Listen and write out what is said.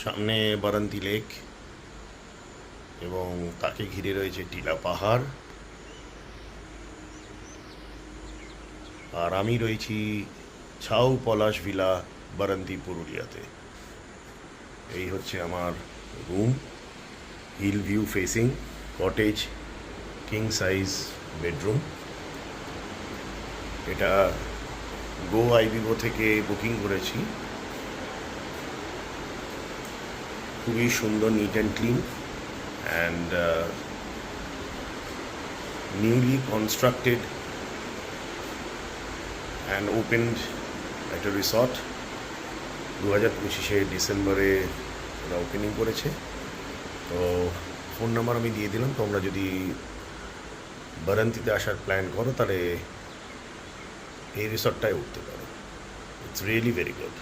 সামনে বারান্তি লেক এবং তাকে ঘিরে রয়েছে টিলা পাহাড়। আর আমি রয়েছি ছাউ পলাশ ভিলা, বারান্তি, পুরুলিয়াতে। এই হচ্ছে আমার room, hill view facing cottage, king size bedroom. এটা গো আইবিবো থেকে বুকিং করেছি। খুবই সুন্দর, neat and clean and newly constructed and opened একটা রিসর্ট। 2025 ডিসেম্বরে ওরা ওপেনিং করেছে। তো ফোন নাম্বার আমি দিয়ে দিলাম, তোমরা যদি বারান্তিতে আসার প্ল্যান করো তাহলে এই রিসর্টটায় উঠতে পারো। It's really very good.